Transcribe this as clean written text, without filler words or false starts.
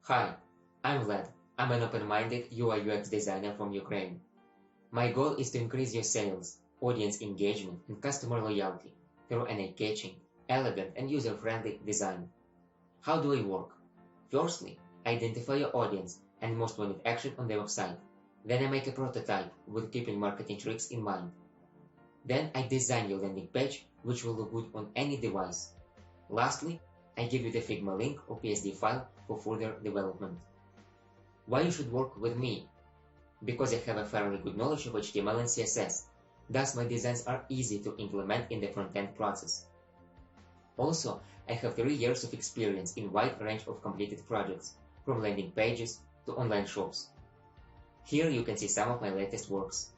Hi, I'm Vlad. I'm an open-minded UI/UX designer from Ukraine. My goal is to increase your sales, audience engagement, and customer loyalty through an eye-catching, elegant, and user-friendly design. How do I work? Firstly, identify your audience and most wanted action on the website. Then I make a prototype with keeping marketing tricks in mind. Then I design your landing page, which will look good on any device. Lastly, I give you the Figma link or PSD file for further development. Why you should work with me? Because I have a fairly good knowledge of HTML and CSS. Thus, my designs are easy to implement in the front-end process. Also, I have 3 years of experience in wide range of completed projects, from landing pages to online shops. Here you can see some of my latest works.